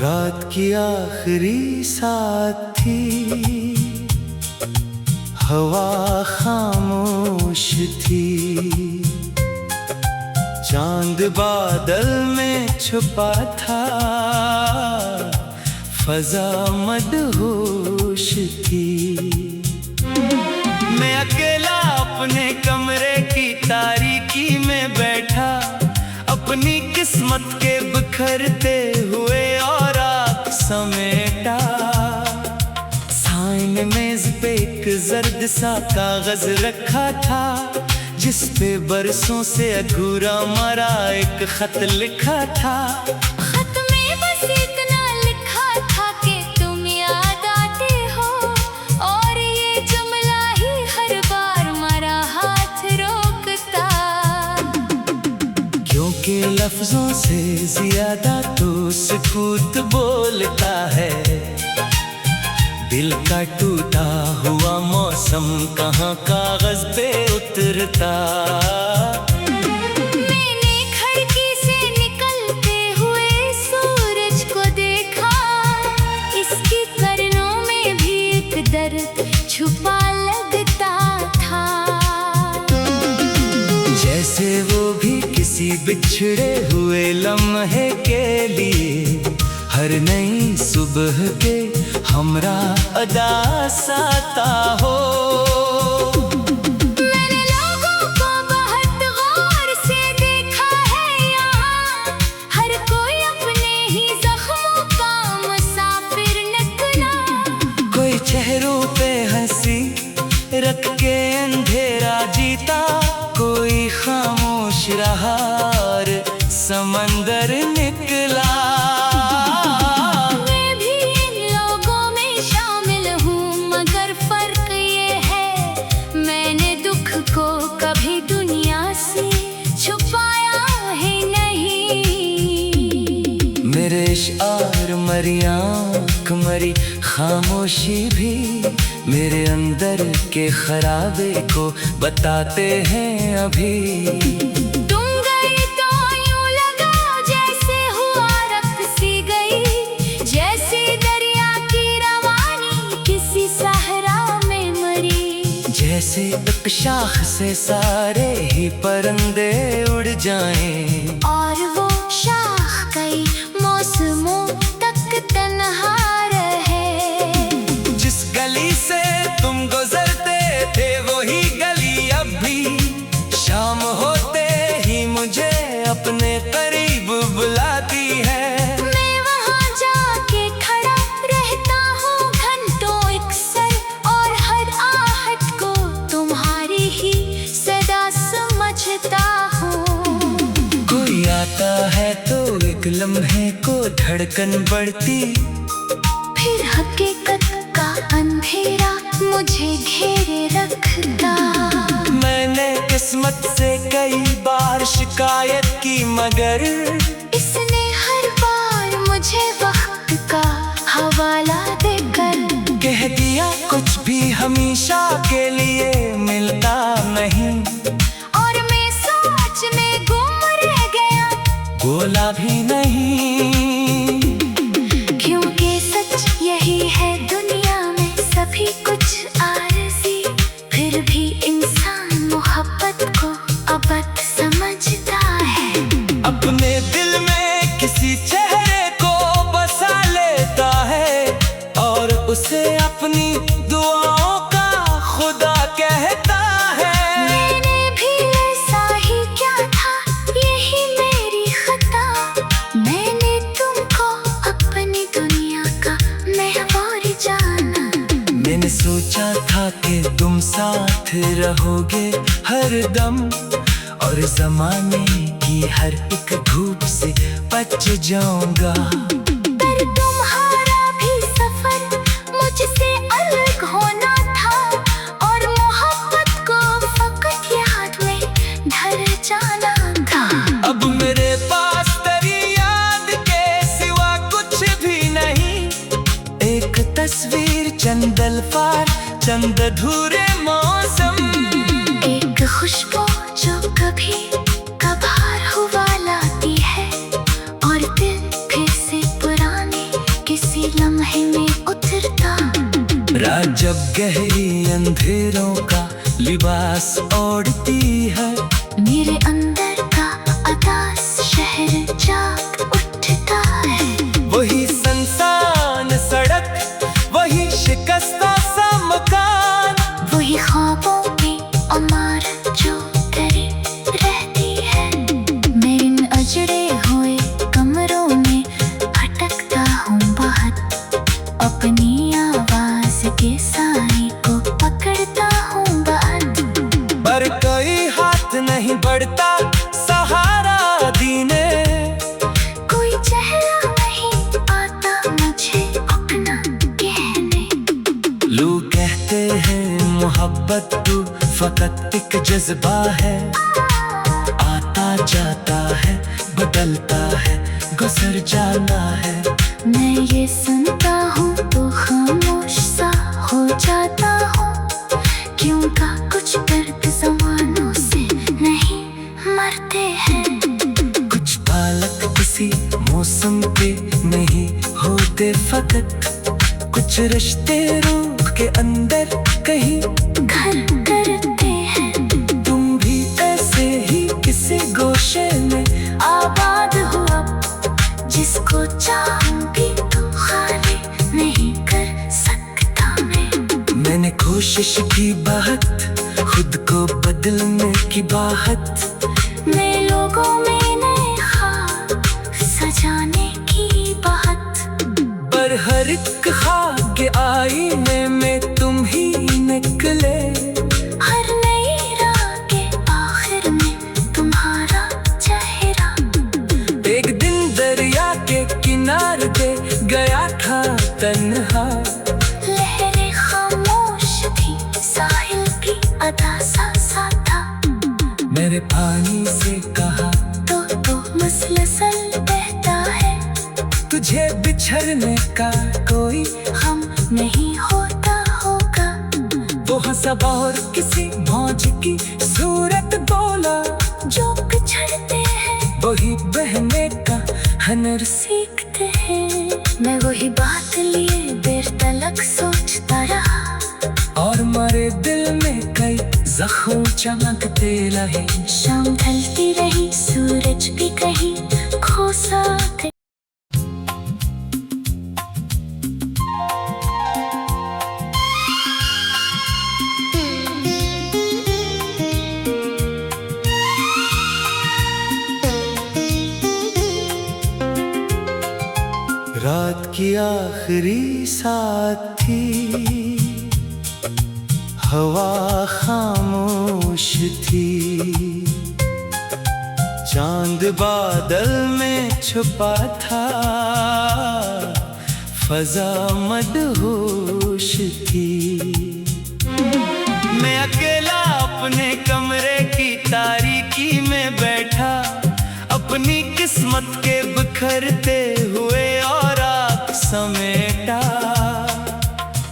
रात की आखिरी साथ थी, हवा खामोश थी, चांद बादल में छुपा था, फजा मदहोश थी। मैं अकेला अपने कमरे की तारीकी में बैठा, अपनी किस्मत के बिखरते हुए और आप समेटा। साइन मेज पे एक जर्द सा कागज रखा था, जिस पे बरसों से अधूरा मरा एक खत लिखा था। खत में बस इतना लिखा था कि तुम याद आते हो, और ये जुमला ही हर बार मरा हाथ रोकता। क्योंकि लफ्जों से ज्यादा तो सुकूत बोलता है, दिल का टूटा हुआ मौसम कहाँ कागज पे उतरता। मैंने खिड़की से निकलते हुए सूरज को देखा, इसकी किरणों में भी एक दर्द छुपा लगता था। जैसे वो भी किसी बिछड़े हुए लम्हे के लिए हर नई सुबह के हमरा अदा साता हो। मैंने लोगों को बहुत गौर से देखा है यहाँ, हर कोई अपने ही जख्मों का मुसाफिर निकला। कोई चेहरों पे हंसी रख के अंधेरा जीता, कोई खामोश रहा और समंदर निकला। कभी दुनिया से छुपाया है नहीं। मेरे इशार मरी आँख मरी खामोशी भी मेरे अंदर के खराबे को बताते हैं अभी। तुम गई तो यूं लगा जैसे हुआ रक्त सी गई, जैसे दरिया की रवानी किसी सहरा में मरी। जैसे एक शाख से सारे ही परिंदे उड़ जाएं, और वो शाख कई मौसमों तक तन्हा रहे। जिस गली से तुम गुजरते थे वही गली अब भी शाम होते ही मुझे अपने करीब बुलाती है। मैं वहाँ जाके खड़ा रहता हूँ घंटों अक्सर, और हर आहट को तुम्हारी ही सदा समझता हूँ। कोई आता है तो एक लम्हे को धड़कन बढ़ती, फिर हकीकत का अंधेरा मुझे घेरे रखता। मैंने किस्मत से कई बार शिकायत की मगर इसने हर बार मुझे वक्त का हवाला देकर कह दिया कुछ भी हमेशा के लिए मिलता नहीं। और मैं सोच में गुम रह गया, बोला भी नहीं। क्योंकि सच यही है दुनिया में सभी कुछ आरज़ी, फिर भी इंसान मोहब्बत को अबद समझता है। अपने दिल में किसी चेहरे को बसा लेता है, और उसे अपनी दुआओं का खुदा कहता है। मैंने भी ऐसा ही क्या था, यही मेरी खता। मैंने तुमको अपनी दुनिया का महवर जाना। मैंने सोचा था कि तुम साथ रहोगे हर दम, और जमाने की हर एक धूप से बच जाऊंगा। पर तुम्हारा भी सफर मुझसे अलग होना था, और मोहब्बत को फकत याद में ढल जाना था। अब मेरे पास तेरी याद के सिवा कुछ भी नहीं, एक तस्वीर चंद अल्फाज चंद अधूरे मौसम, एक खुशबू जो कभी कभार हुआ लाती है, और दिल फिर से पुराने रात जब गहरी अंधेरों का लिबास ओढ़ती है, मेरे अंदर का अदास शहर जाग उठता है। वही सुनसान सड़क, वही शिकस्ता सा मकान, वही ख्वाबों की इमारत जो करीब रहती है। मैं इन अजड़े हुए कमरों में भटकता हूँ बहुत, अपनी आवाज के साए को पकड़ता हूँ बहुत। पर कोई हाथ नहीं बढ़ता सहारा देने, कोई चेहरा नहीं आता मुझे अपना कहने। लोग कहते हैं मोहब्बत तो फकत एक जज्बा है, आता जाता है, बदलता है, गुजर जाना है। मैं ये सुनता हूँ तो खामोश सा हो जाता हूँ, क्यों का कुछ दर्द ज़मानों से नहीं मरते हैं। कुछ बालक किसी मौसम के नहीं होते फकत, कुछ रिश्ते रूह के अंदर कहीं घर करते हैं। तुम भी ऐसे ही किसी गोशे में आबाद हो अब, जिसको चाहूंगी तो खाली नहीं कर सकता मैं। मैंने कोशिश की बहुत, खुद को बदलने की बात, मैं लोगों में नए ख्वाब सजाने की बात। पर हर एक ख्वाब के आईने में तुम ही निकले। हर नई राह के आखिर में तुम्हारा चेहरा। एक दिन दरिया के किनारे पे गया था तन्हा, लहरें खामोश थी, साहिल की अदा सा था। मेरे पानी से कहा तो मसलसल बहता है, तुझे बिछड़ने का कोई हम नहीं होता होगा। वो हंसा और किसी मौज की सूरत बोला, जो पिछड़ते हैं वही बहने का हनर सीखते हैं। मैं वही बात लिए देर तलक सोचता रहा, और मेरे दिल में कई जख्म चमकते रहे। शाम ढलती रही, सूरज भी कहीं खो सा थे। रात की आखिरी साथ थी, हवा खामोश थी, चांद बादल में छुपा था, फजा मदहोश थी। मैं अकेला अपने कमरे की तारीकी में बैठा, अपनी किस्मत के बिखरते हुए और आग समेटा।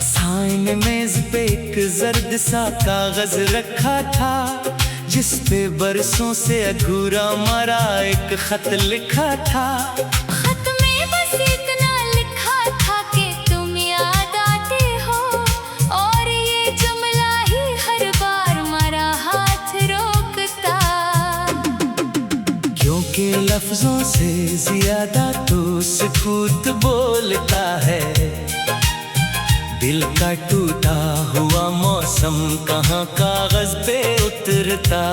साइन मेज पे एक जर्द सा कागज रखा था, जिस पे बरसों से अधूरा मरा एक खत लिखा था। खत में बस इतना लिखा था कि तुम याद आते हो, और ये जुमला ही हर बार मेरा हाथ रोकता। क्योंकि लफ्जों से ज्यादा तो सुकूत बोलता है, दिल का टूटा हुआ मौसम कहाँ कागज पे उतरता।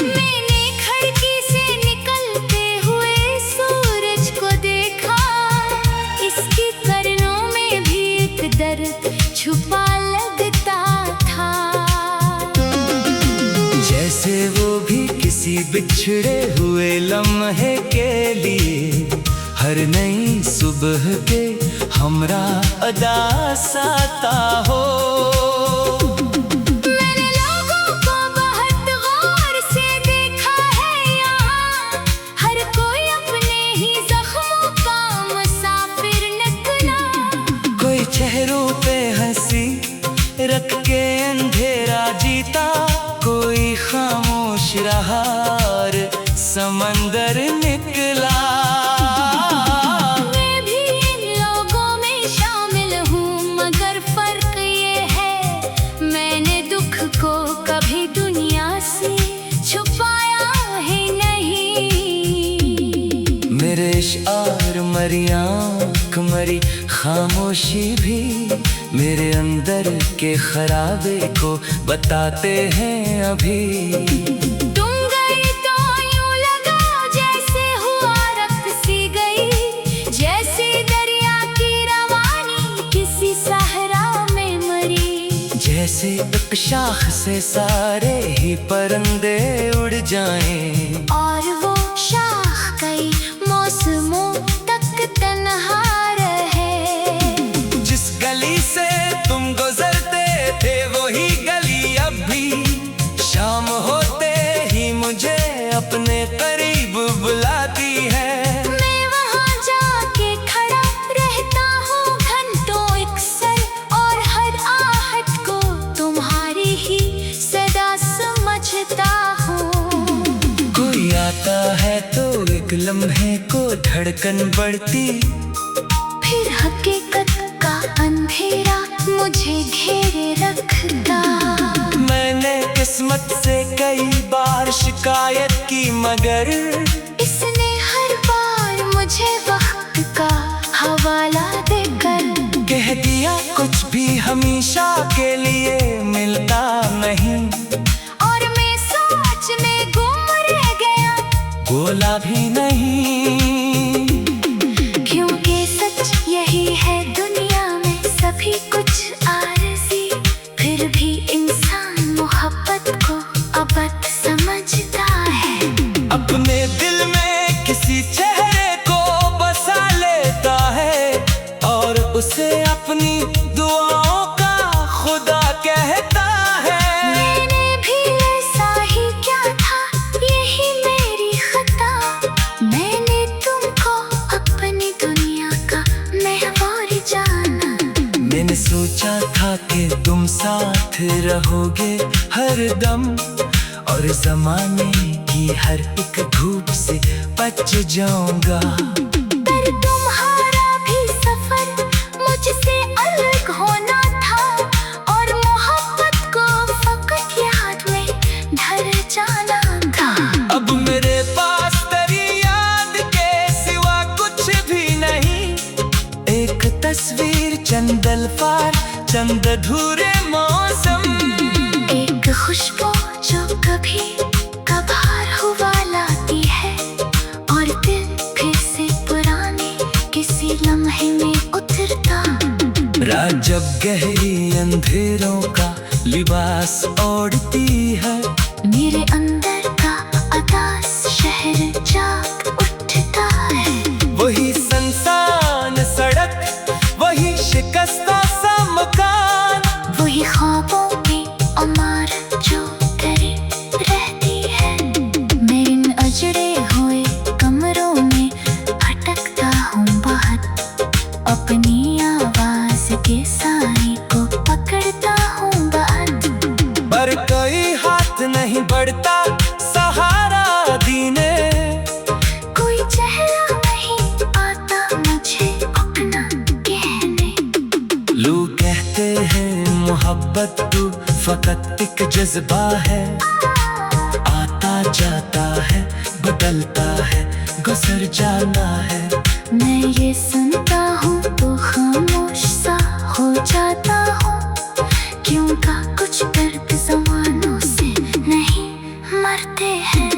मैंने खिड़की से निकलते हुए सूरज को देखा, इसकी किरणों में भी एक दर्द छुपा लगता था। जैसे वो भी किसी बिछड़े हुए लम्हे के लिए हर नई सुबह के हमरा अदा साता हो। मैंने लोगों को बहुत गौर से देखा है यहाँ, हर कोई अपने ही जख्मों का मुसाफिर निकला। कोई चेहरों पे हंसी रख के अंधेरा जीता, कोई खामोश रहा और समंदर निकला। मैं भी इन लोगों में शामिल हूँ, मेरे इशार मरी आँख मरी खामोशी भी मेरे अंदर के खराबे को बताते हैं अभी। तुम गई तो यूं लगा जैसे हुआ रक्त सी गई, जैसे दरिया की रवानी किसी सहरा में मरी। जैसे एक शाख से सारे ही परिंदे उड़ जाएं और वो शाख कई मौसमों तक तन्हा रहे। जिस गली से तुम गुजरते थे वही गली अब भी शाम होते ही मुझे अपने करीब बुलाती है। मैं वहाँ जाके खड़ा रहता हूँ घंटों अक्सर, और हर आहट को तुम्हारी ही सदा समझता हूँ। कोई आता है तो एक लम्हे को धड़कन बढ़ती, फिर हकीकत का अंधेरा मुझे घेरे रखता। मैंने किस्मत से कई बार शिकायत की मगर इसने हर बार मुझे वक्त का हवाला देकर कह दिया कुछ भी हमेशा के लिए मिलता नहीं। और मैं सोच में गुम रह गया, बोला भी नहीं, क्योंकि सच यही है दुनिया में सभी कुछ आरज़ी, फिर भी इंसान मोहब्बत को अबद समझता है। अपने दिल में किसी चेहरे को बसा लेता है और उसे अपनी दुआओं का खुदा कहता है। मैंने भी ऐसा ही क्या था, यही मेरी खता। मैंने तुमको अपनी दुनिया का महवर जाना। मैंने सोचा था कि तुम साथ रहोगे हर दम और जमाने की हर एक धूप से बच जाऊंगा। पर तुम्हारा भी सफर मुझसे अलग होना था, और मोहब्बत को फकत याद में ढल जाना था। अब मेरे पास तेरी याद के सिवा कुछ भी नहीं, एक तस्वीर चंद अल्फाज चंद अधूरे मौसम। एक खुशबू जो कभी कभार हुआ लाती है, और दिल फिर से पुराने किसी लम्हे में उतरता। रात जब गहरी अंधेरों का लिबास ओढ़ती है, मेरे अंदर का अदास शहर जाग उठता है। वही सुनसान सड़क वही शिकस्ता सा मकान, वही ख्वाबों की इमारत जो डरी रहती है। मैं इन अजड़े हुए कमरों में भटकता हूँ बहुत, अपनी आवाज के साए को पकड़ता हूँ बात। पर कोई हाथ नहीं बढ़ता सहारा देने, कोई चेहरा नहीं आता मुझे अपना कहने। लोग कहते हैं मोहब्बत तो फकत एक जज्बा है, आता जाता है बदलता है गुजर जाना है। मैं ये सुनता हूँ तो खामोश सा हो जाता हूँ, क्यों का कुछ दर्द ज़मानों से नहीं मरते हैं।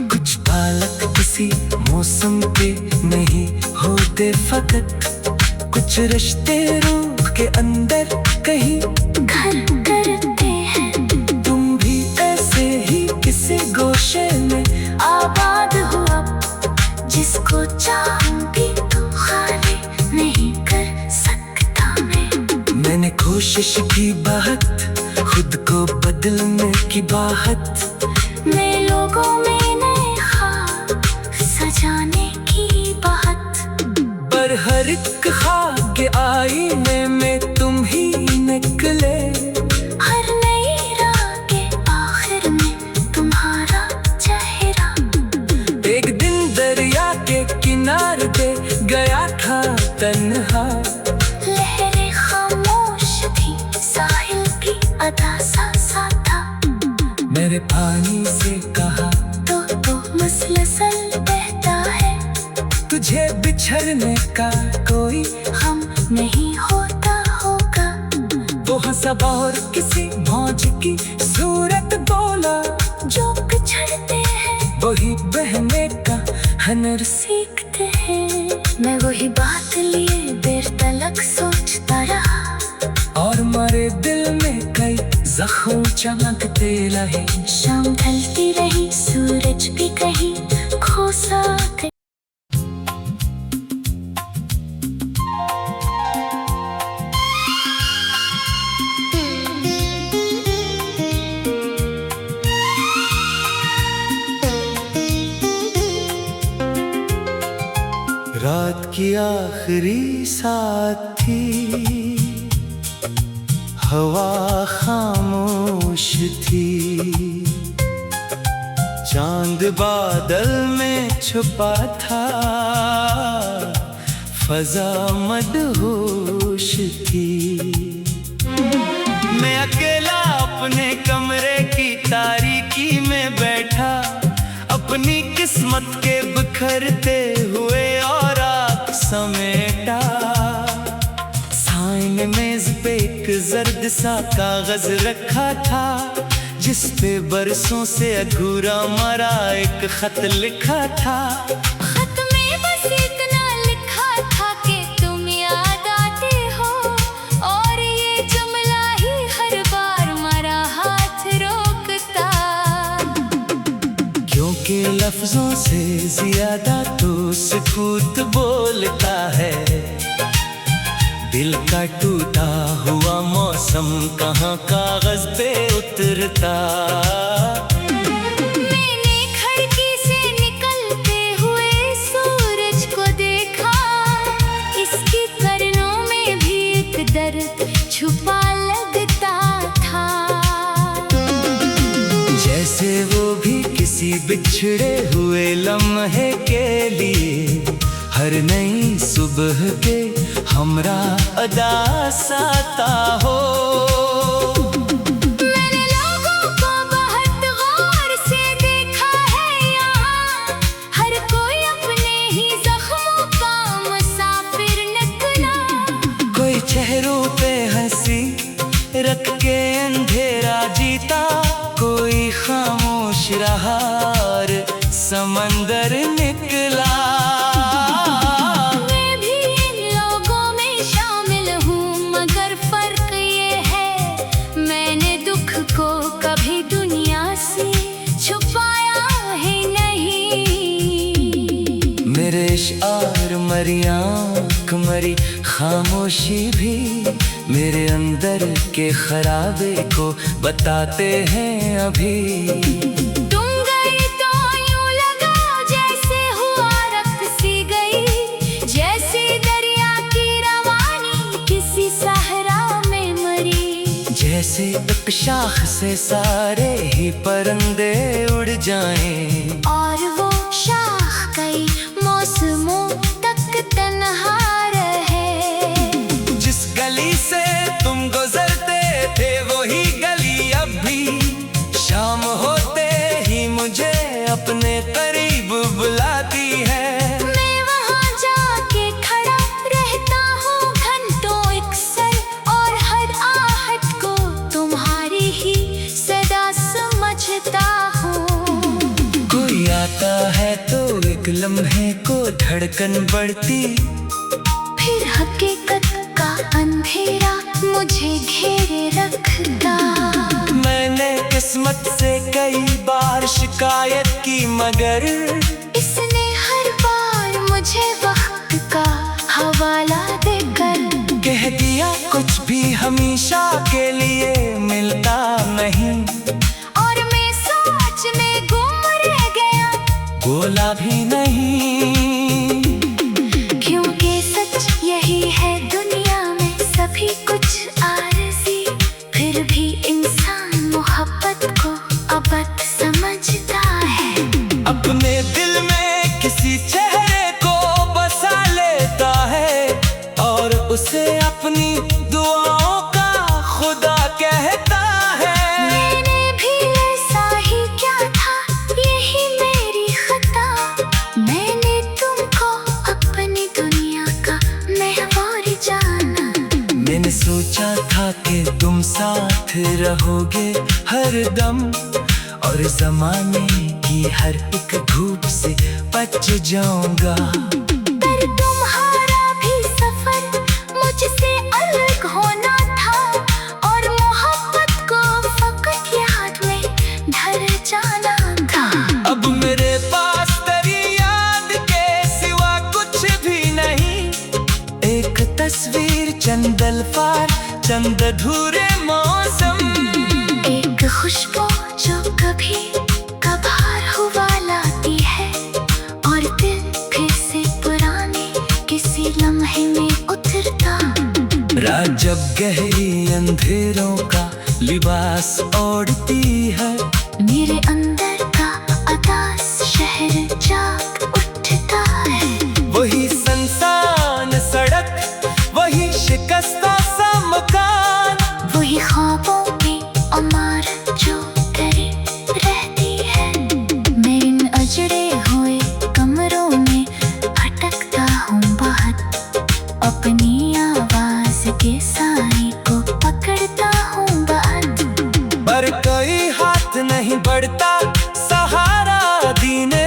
कुछ बालक किसी मौसम के नहीं होते फकत, कुछ रिश्ते रूह के अंदर कहीं घर करते हैं। तुम भी ऐसे ही किसी गोशे में आबाद हो अब, जिसको चाहूं भी तो खाली नहीं कर सकता मैं। मैंने कोशिश की बात खुद को बदलने की बात, मैं लोगों में नए ख्वाब सजाने की बात। पर हर एक ख्वाब के आईने में तुम ही निकले। हर नई राह के आखिर में तुम्हारा चेहरा। एक दिन दरिया के किनारे पे गया था तन्हा, लहरें खामोश थी, साहिल भी अदा सा था। मेरे पानी से कहा तो मुसलसल बहता है। तुझे बिछड़ने का कोई हम नहीं होता होगा। वो हंसा और किसी मौज की सूरत बोला, जो पिछड़ते हैं वही बहने का हनर सीखते हैं। मैं वही बात लिए देर तलक सोचता रहा, और मेरे दिल में कई जख्म चमकते रहे। शाम ढलती रही, सूरज भी कहीं खो सा गया। रात की आखिरी साथ थी, हवा खामोश थी, चांद बादल में छुपा था, फजा मदहोश थी। मैं अकेला अपने कमरे की तारीकी में बैठा, अपनी किस्मत के बिखरते हुए और आग समेटा। सामने मेज पे एक जर्द सा कागज रखा था, जिस पे बरसों से अधूरा मरा एक खत लिखा था। खत में बस इतना लिखा था कि तुम याद आते हो, और ये जुमला ही हर बार मेरा हाथ रोकता। क्योंकि लफ्जों से ज्यादा तो सुकूत बोलता है, दिल का टूटा हुआ मौसम कहाँ कागज पे उतरता। मैंने खिड़की से निकलते हुए सूरज को देखा, इसकी किरणों में भी एक दर्द छुपा लगता था। जैसे वो भी किसी बिछड़े हुए लम्हे के लिए हर नई सुबह के हमरा अदा साता हो। मैंने लोगों को बहुत गौर से देखा है यहाँ, हर कोई अपने ही जख्मों का मुसाफिर निकला। कोई चेहरों पे हंसी रख के अंधेरा जीता, कोई खामोश रहा और समंदर निकला। मैं भी इन लोगों में शामिल हूँ, मगर फर्क ये है मैंने दुख को कभी दुनिया से छुपाया ही नहीं। मेरे इशार मरी आँख मरी खामोशी भी मेरे अंदर के खराबे को बताते हैं अभी। तुम गई तो यूं लगा जैसे हुआ रक्त सी गई, जैसे दरिया की रवानी किसी सहरा में मरी। जैसे एक शाख से सारे ही परिंदे उड़ जाएं, और वो शाख कई मौसमों तक तन्हा रहे। जिस गली से तुम गुजरते थे वही गली अब भी शाम होते ही मुझे अपने करीब बुलाती है। मैं वहाँ जाके खड़ा रहता हूँ घंटों अक्सर, और हर आहट को तुम्हारी ही सदा समझता हूँ। कोई आता है तो एक लम्हे को धड़कन बढ़ती, फिर हकीकत का अंधेरा मुझे घेरे रखता। मैंने किस्मत से कई बार शिकायत की मगर इसने हर बार मुझे वक्त का हवाला देकर कह दिया कुछ भी हमेशा के लिए मिलता नहीं। और मैं सोच में गुम रह गया, बोला भी नहीं। क्योंकि सच यही है दुनिया में सभी कुछ आरज़ी, फिर भी इंसान मोहब्बत को अबद समझता है। अपने दिल में किसी चेहरे को बसा लेता है, और उसे अपनी दुआओं का खुदा कहता है। मैंने भी ऐसा ही क्या था, यही मेरी खता। मैंने तुमको रहोगे हर दम, और जमाने की हर एक धूप से बच जाऊंगा। पर तुम्हारा भी सफर मुझसे अलग होना था, और मोहब्बत को फकत याद में ढल जाना था। अब मेरे पास तेरी याद के सिवा कुछ भी नहीं, एक तस्वीर, चंद अल्फाज, चंद अधूरे मौसम, एक खुशबू जो कभी कभार हुआ लाती है, और दिल फिर से पुराने किसी लम्हे में उतरता। रात जब गहरी अंधेरों का लिबास ओढ़ती है, मेरे अंदर का अदास शहर जाग उठता है। वही सुनसान सड़क, वही शिकस्ता सा मकान, वही ख्वाबों की इमारत जो डरी रहती है। मैं इन अजड़े हुए कमरों में भटकता हूँ बहुत, अपनी आवाज के साए को पकड़ता हूँ बहुत। पर कोई हाथ नहीं बढ़ता सहारा देने,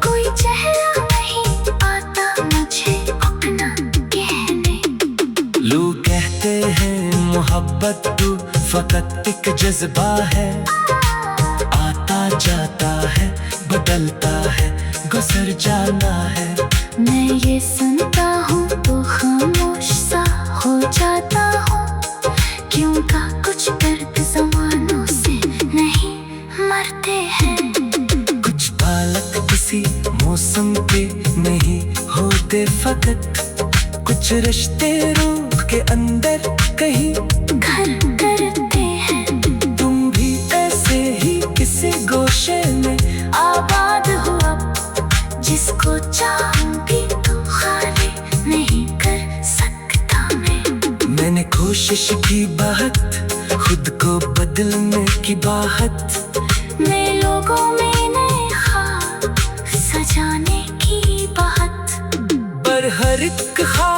कोई चेहरा नहीं आता मुझे अपना कहने। लोग कहते हैं मोहब्बत तो फकत एक जज्बा है, आता जाता है, बदलता है, गुजर जाना है। मैं ये सुनता हूँ तो खामोश सा हो जाता हूँ, क्यों का कुछ दर्द ज़मानों से नहीं मरते हैं। कुछ बालक किसी मौसम के नहीं होते फकत, कुछ रिश्ते रूह के अंदर कहीं घर करते हैं। तुम भी ऐसे ही किसी गोशे में आबाद हो अब, जिसको चाहूंगी तो खाली नहीं कर सकता मैं। मैंने कोशिश की बहुत, खुद को बदलने की बात, मैं लोगों में नए ख्वाब सजाने की बात। पर हर एक ख्वाब